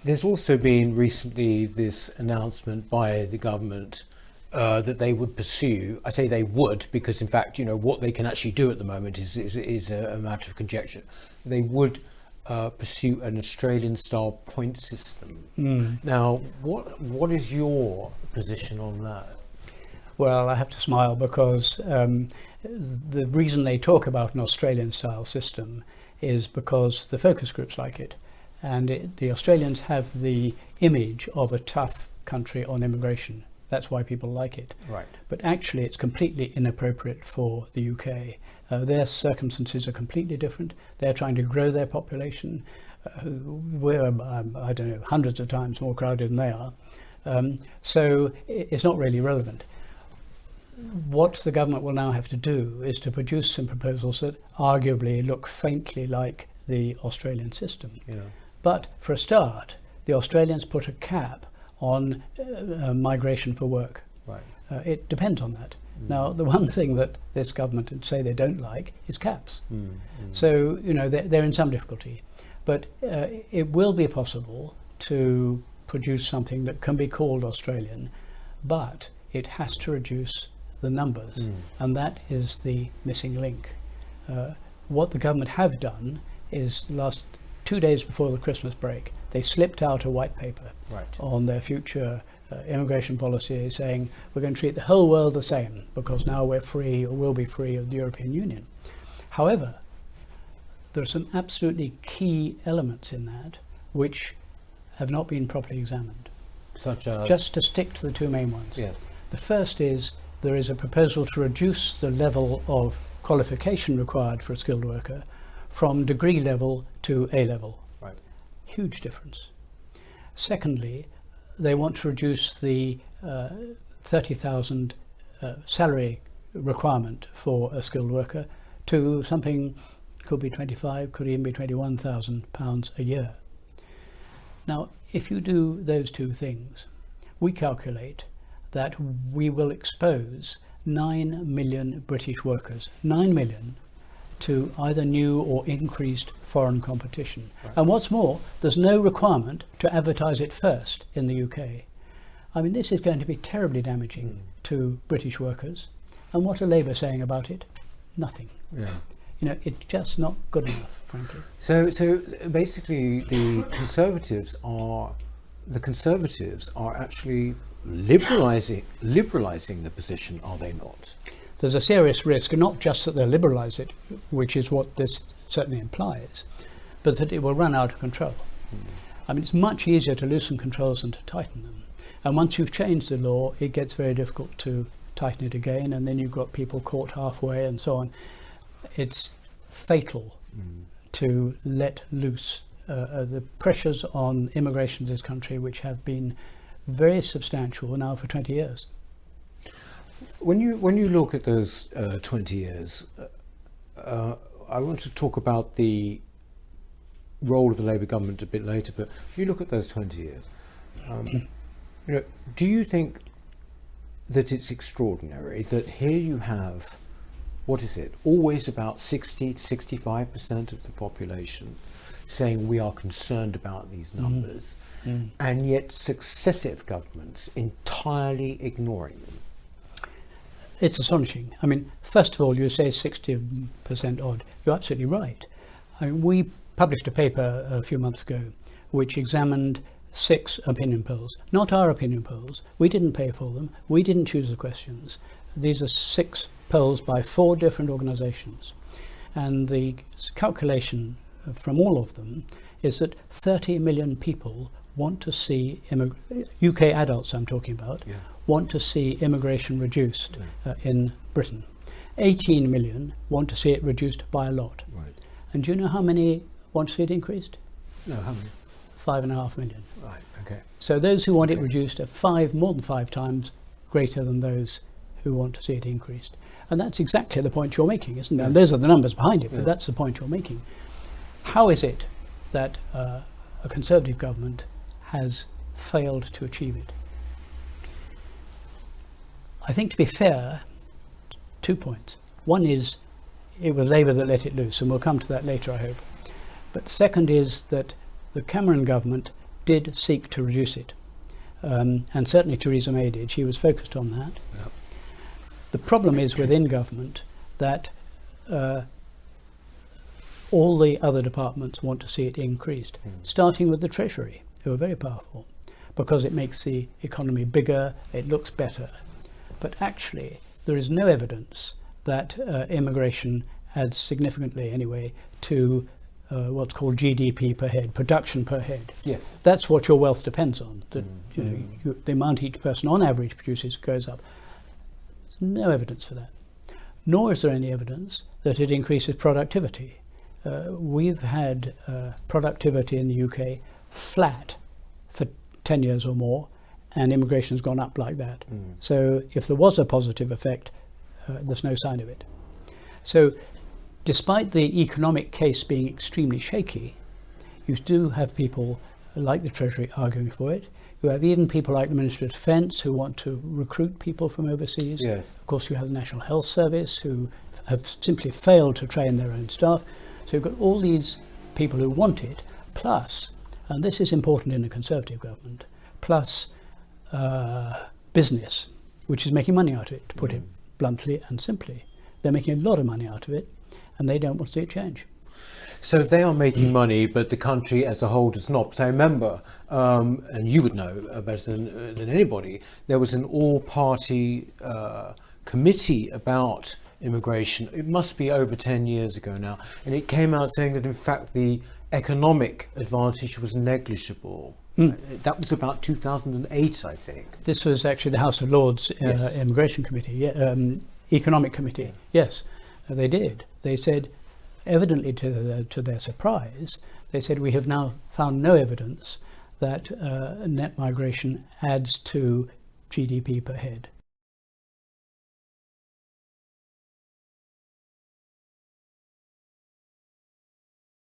There's also been recently this announcement by the government that they would pursue. I say they would because, in fact, what they can actually do at the moment is a matter of conjecture. They would pursue an Australian-style point system. Now, what is your position on that? Well, I have to smile because the reason they talk about an Australian-style system is because the focus groups like it. And the Australians have the image of a tough country on immigration. That's why people like it. Right. But actually it's completely inappropriate for the UK. Their circumstances are completely different. They're trying to grow their population. We're, I don't know, hundreds of times more crowded than they are. So it's not really relevant. What the government will now have to do is to produce some proposals that arguably look faintly like the Australian system. Yeah. But for a start, the Australians put a cap on migration for work. Right. It depends on that. Now, the one thing that this government would say they don't like is caps. So, they're in some difficulty. But it will be possible to produce something that can be called Australian, but it has to reduce the numbers. And that is the missing link. What the government have done is last 2 days before the Christmas break, they slipped out a white paper on their future immigration policy, saying we're going to treat the whole world the same because now we're free or will be free of the European Union. However, there are some absolutely key elements in that which have not been properly examined. Such as? Just to stick to the two main ones. Yes. The first is there is a proposal to reduce the level of qualification required for a skilled worker from degree level to A level. Right. Huge difference. Secondly, they want to reduce the 30,000 salary requirement for a skilled worker to something, could be 25, could even be £21,000 a year. Now, if you do those two things, we calculate that we will expose 9 million British workers, 9 million, to either new or increased foreign competition. Right. And what's more, there's no requirement to advertise it first in the UK. I mean, this is going to be terribly damaging to British workers. And what are Labour saying about it? Nothing. Yeah. It's just not good enough, frankly. So basically, the Conservatives are actually liberalising the position, are they not? There's a serious risk, not just that they'll liberalise it, which is what this certainly implies, but that it will run out of control. I mean, it's much easier to loosen controls than to tighten them. And once you've changed the law, it gets very difficult to tighten it again, and then you've got people caught halfway and so on. It's fatal to let loose the pressures on immigration to this country, which have been very substantial now for 20 years. When you look at those 20 years, I want to talk about the role of the Labour government a bit later, but you look at those 20 years, do you think that it's extraordinary that here you have, what is it, always about 60 to 65% of the population saying we are concerned about these numbers, and yet successive governments entirely ignoring them? It's astonishing. I mean, first of all, you say 60% odd. You're absolutely right. I mean, we published a paper a few months ago which examined 6 opinion polls. Not our opinion polls. We didn't pay for them. We didn't choose the questions. These are 6 polls by 4 different organisations. And the calculation from all of them is that 30 million people want to see, UK adults I'm talking about, want to see immigration reduced in Britain. 18 million want to see it reduced by a lot. Right. And do you know how many want to see it increased? No, how many? 5.5 million. Right, okay. So those who want it reduced are more than 5 times greater than those who want to see it increased. And that's exactly the point you're making, isn't it? And those are the numbers behind it, but that's the point you're making. How is it that a Conservative government has failed to achieve it? I think, to be fair, 2 points. One is it was Labour that let it loose, and we'll come to that later, I hope. But the second is that the Cameron government did seek to reduce it. And certainly Theresa May did. She was focused on that. Yep. The problem is within government that all the other departments want to see it increased, starting with the Treasury, who are very powerful, because it makes the economy bigger, it looks better. But actually, there is no evidence that immigration adds significantly, anyway, to what's called GDP per head, production per head. Yes. That's what your wealth depends on. That the amount each person on average produces goes up. There's no evidence for that. Nor is there any evidence that it increases productivity. We've had productivity in the UK flat for 10 years or more, and immigration has gone up like that. So if there was a positive effect, there's no sign of it. So despite the economic case being extremely shaky, you do have people like the Treasury arguing for it. You have even people like the Ministry of Defence who want to recruit people from overseas. Yes. Of course, you have the National Health Service who have simply failed to train their own staff. So you've got all these people who want it, plus, and this is important in a Conservative government, plus business, which is making money out of it, to put it bluntly and simply. They're making a lot of money out of it, and they don't want to see it change. So they are making money, but the country as a whole does not. So I remember, and you would know better than anybody, there was an all-party committee about immigration. It must be over 10 years ago now, and it came out saying that in fact the economic advantage was negligible. That was about 2008, I think. This was actually the House of Lords Yes. Immigration Committee, Economic Committee. Yes, they did. They said, evidently to their surprise, they said we have now found no evidence that net migration adds to GDP per head.